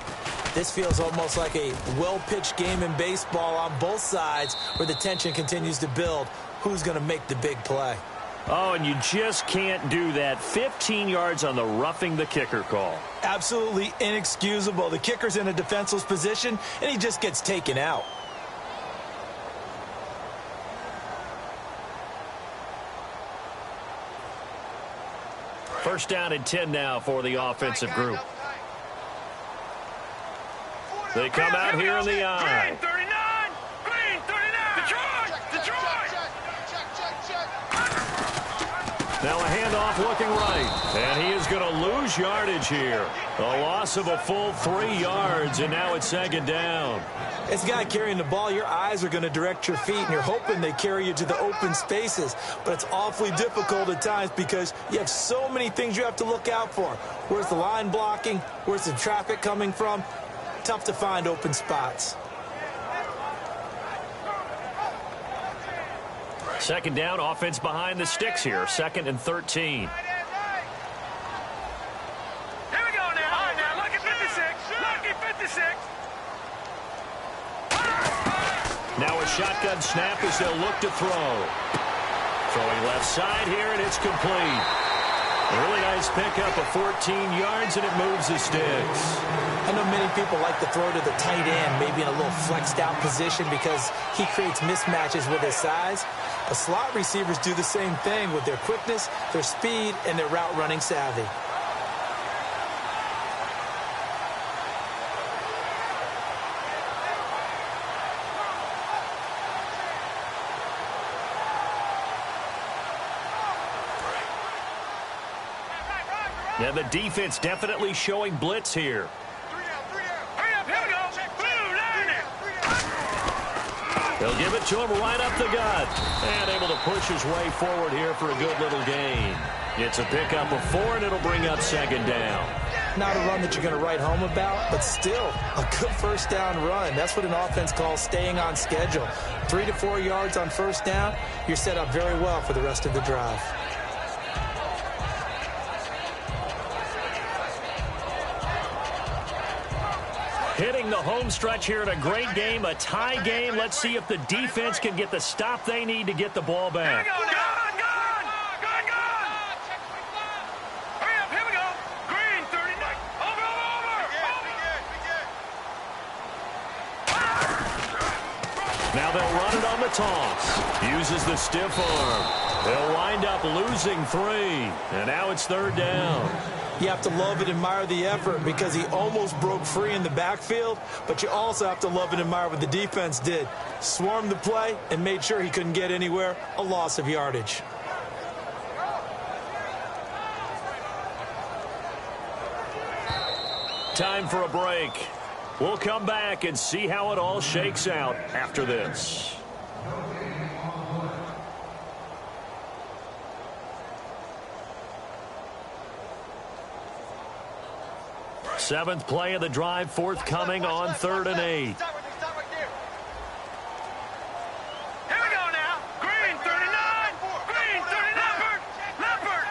this feels almost like a well-pitched game in baseball on both sides where the tension continues to build. Who's going to make the big play?
Oh, and you just can't do that. 15 yards on the roughing the kicker call.
Absolutely inexcusable. The kicker's in a defenseless position, and he just gets taken out.
First down and 10 now for the offensive group. They come out here in the eye.
Green 39. Green 39. Detroit.
Now a handoff looking right. And he is going to lose yardage here. A loss of a full 3 yards, and now it's second down.
As a guy carrying the ball, your eyes are going to direct your feet, and you're hoping they carry you to the open spaces. But it's awfully difficult at times because you have so many things you have to look out for. Where's the line blocking? Where's the traffic coming from? Tough to find open spots.
Second down, offense behind the sticks here. Second and 13.
Here we go now. All right, now look at 56. Look at 56.
Now a shotgun snap as they'll look to throw. Throwing left side here, and it's complete. A really nice pickup of 14 yards, and it moves the sticks.
I know many people like to throw to the tight end, maybe in a little flexed out position because he creates mismatches with his size. But slot receivers do the same thing with their quickness, their speed, and their route running savvy.
Now the defense definitely showing blitz here.
Hurry up, here we go. Blue, line it.
They'll give it to him right up the gut. And able to push his way forward here for a good little gain. It's a pickup of 4, and it'll bring up second down.
Not a run that you're going to write home about, but still a good first down run. That's what an offense calls staying on schedule. 3 to 4 yards on first down, you're set up very well for the rest of the drive.
Hitting the home stretch here in a great game, a tie game. Let's see if the defense can get the stop they need to get the ball back.
Here we go. Gone. Hurry up, here we go. Green 39. Over.
Now they'll run it on the toss. Uses the stiff arm. They'll wind up losing 3. And now it's third down.
You have to love and admire the effort because he almost broke free in the backfield, but you also have to love and admire what the defense did. Swarmed the play and made sure he couldn't get anywhere, a loss of yardage.
Time for a break. We'll come back and see how it all shakes out after this. Seventh play of the drive forthcoming on 3rd and 8.
Here we go now. Green 39. Green 39. Leopard.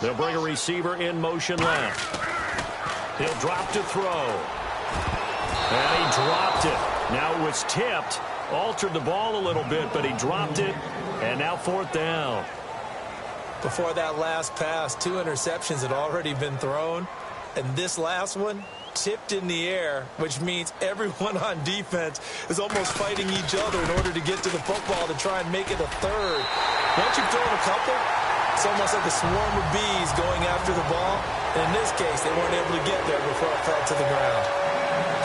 They'll bring a receiver in motion left. He'll drop to throw. And he dropped it. Now it was tipped, Altered the ball a little bit, but he dropped it. And now 4th down.
Before that last pass, 2 interceptions had already been thrown. And this last one tipped in the air, which means everyone on defense is almost fighting each other in order to get to the football to try and make it a third. Once you've thrown a couple, it's almost like a swarm of bees going after the ball. And in this case, they weren't able to get there before it fell to the ground.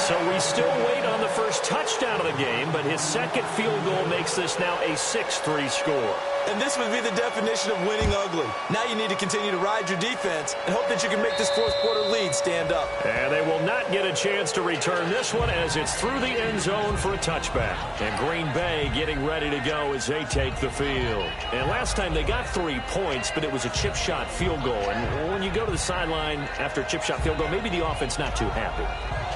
So we still wait on the first touchdown of the game, but his second field goal makes this now a 6-3 score.
And this would be the definition of winning ugly. Now you need to continue to ride your defense and hope that you can make this fourth-quarter lead stand up.
And they will not get a chance to return this one as it's through the end zone for a touchback. And Green Bay getting ready to go as they take the field. And last time they got 3 points, but it was a chip shot field goal. And when you go to the sideline after a chip shot field goal, maybe the offense not too happy.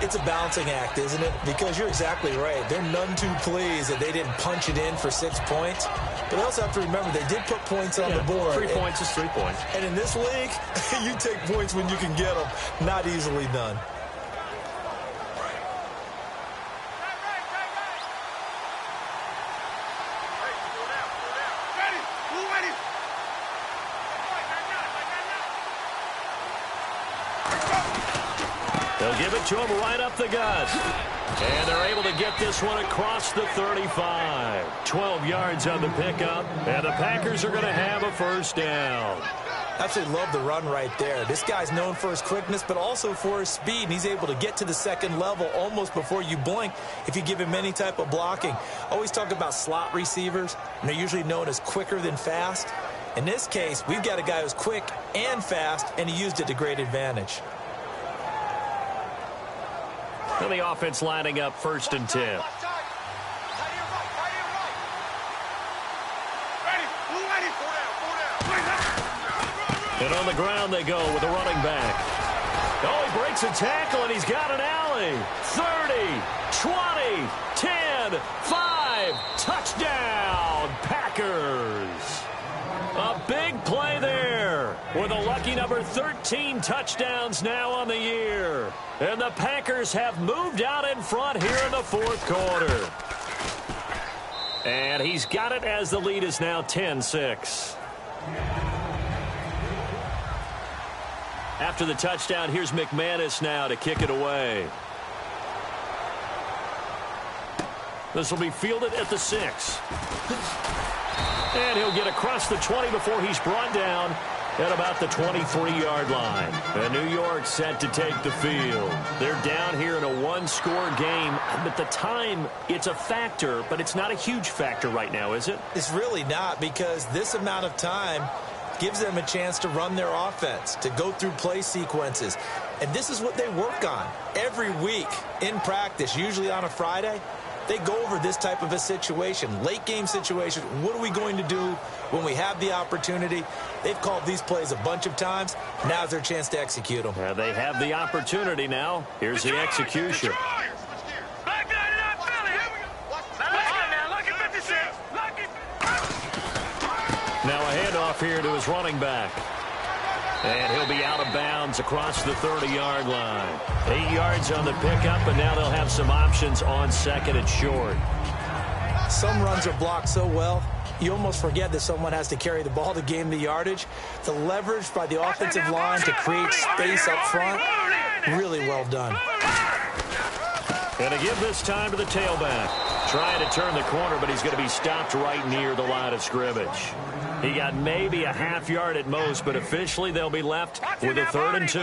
It's a balancing act, isn't it? Because you're exactly right. They're none too pleased that they didn't punch it in for 6 points. But they also have to remember they did put points on the board.
3 points is 3 points.
And in this league, you take points when you can get them. Not easily done.
They'll give it to him right up the gut. And they're able to get this one across the 35. 12 yards on the pickup. And the Packers are going to have a first down.
Absolutely love the run right there. This guy's known for his quickness, but also for his speed. And he's able to get to the second level almost before you blink if you give him any type of blocking. Always talk about slot receivers, and they're usually known as quicker than fast. In this case, we've got a guy who's quick and fast, and he used it to great advantage.
And the offense lining up 1st and 10. And on the ground they go with a running back. Oh, he breaks a tackle, and he's got an alley. 30, 20, 10, 5, touchdown, Packers. A big play there with a lucky number 13 touchdowns now on the year. And the Packers have moved out in front here in the 4th quarter. And he's got it as the lead is now 10-6. After the touchdown, here's McManus now to kick it away. This will be fielded at the 6. And he'll get across the 20 before he's brought down at about the 23-yard line. And New York set to take the field. They're down here in a 1-score game. At the time, it's a factor, but it's not a huge factor right now, is it?
It's really not, because this amount of time gives them a chance to run their offense, to go through play sequences. And this is what they work on every week in practice, usually on a Friday. They go over this type of a situation, late game situation. What are we going to do when we have the opportunity? They've called these plays a bunch of times. Now's their chance to execute them.
They have the opportunity now. Here's the execution. Now a handoff here to his running back. And he'll be out of bounds across the 30-yard line. 8 yards on the pickup, and now they'll have some options on 2nd and short.
Some runs are blocked so well, you almost forget that someone has to carry the ball to gain the yardage. The leverage by the offensive line to create space up front, really well done.
Going to give this time to the tailback. Trying to turn the corner, but he's going to be stopped right near the line of scrimmage. He got maybe a half yard at most, but officially they'll be left with a 3rd and 2.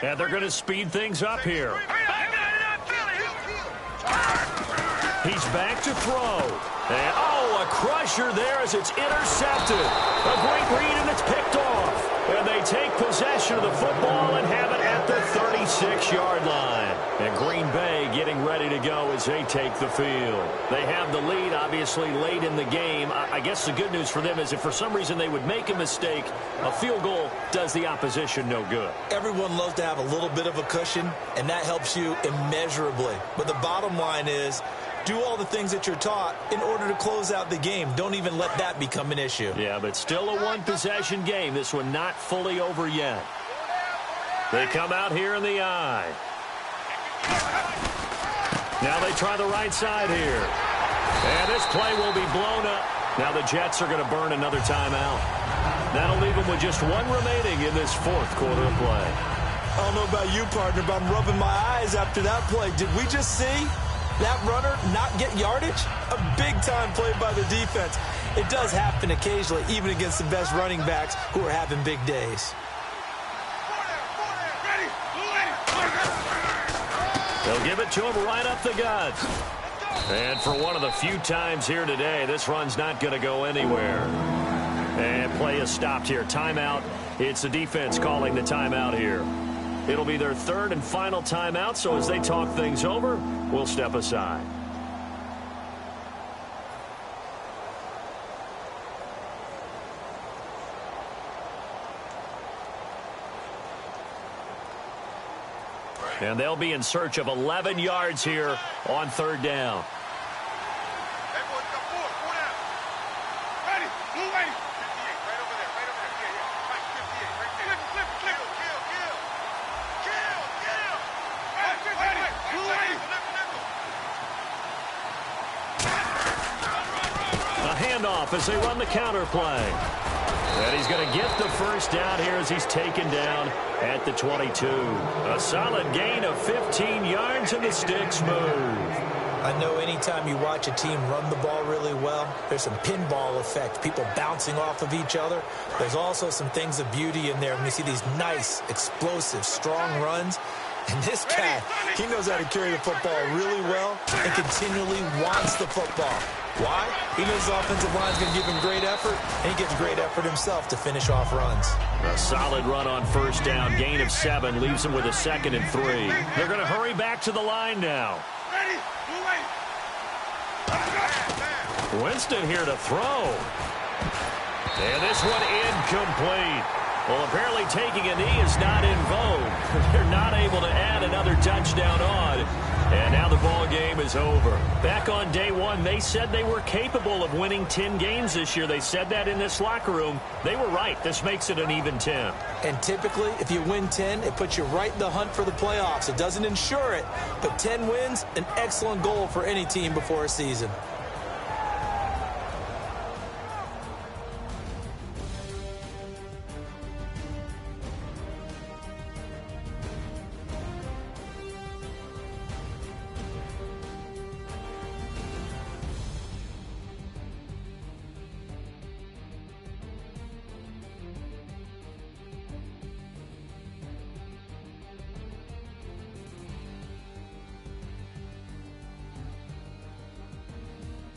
And they're going to speed things up here. He's back to throw. And, oh, a crusher there as it's intercepted. A great read, and it's picked off. And they take possession of the football and have it at the 36-yard line. And Green Bay getting ready to go as they take the field. They have the lead, obviously, late in the game. I guess the good news for them is if for some reason they would make a mistake, a field goal does the opposition no good.
Everyone loves to have a little bit of a cushion, and that helps you immeasurably. But the bottom line is, do all the things that you're taught in order to close out the game. Don't even let that become an issue.
Yeah, but still a one-possession game. This one not fully over yet. They come out here in the eye. Now they try the right side here. And this play will be blown up. Now the Jets are going to burn another timeout. That'll leave them with just one remaining in this fourth quarter of play.
I don't know about you, partner, but I'm rubbing my eyes after that play. Did we just see that runner not get yardage? A big-time play by the defense. It does happen occasionally, even against the best running backs who are having big days.
They'll give it to him right up the gut. And for one of the few times here today, this run's not going to go anywhere. And play is stopped here. Timeout. It's the defense calling the timeout here. It'll be their third and final timeout, so as they talk things over, we'll step aside. And they'll be in search of 11 yards here on third down. Handoff as they run the counter play. And he's going to get the first down here as he's taken down at the 22. A solid gain of 15 yards and the sticks move.
I know anytime you watch a team run the ball really well, there's some pinball effect, people bouncing off of each other. There's also some things of beauty in there when you see these nice, explosive, strong runs. And this cat, he knows how to carry the football really well and continually wants the football. Why? He knows the offensive line's going to give him great effort, and he gives great effort himself to finish off runs.
A solid run on first down, gain of 7, leaves him with a 2nd and 3. They're going to hurry back to the line now. Winston here to throw. And this one incomplete. Well, apparently taking a knee is not in vogue. They're not able to add another touchdown on. And now the ball game is over. Back on day one, they said they were capable of winning 10 games this year. They said that in this locker room. They were right. This makes it an even 10.
And typically, if you win 10, it puts you right in the hunt for the playoffs. It doesn't ensure it, but 10 wins, an excellent goal for any team before a season.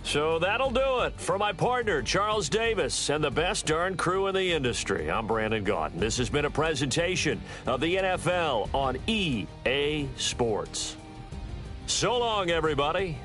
So that'll do it for my partner, Charles Davis, and the best darn crew in the industry. I'm Brandon Gaudin. This has been a presentation of the NFL on EA Sports. So long, everybody.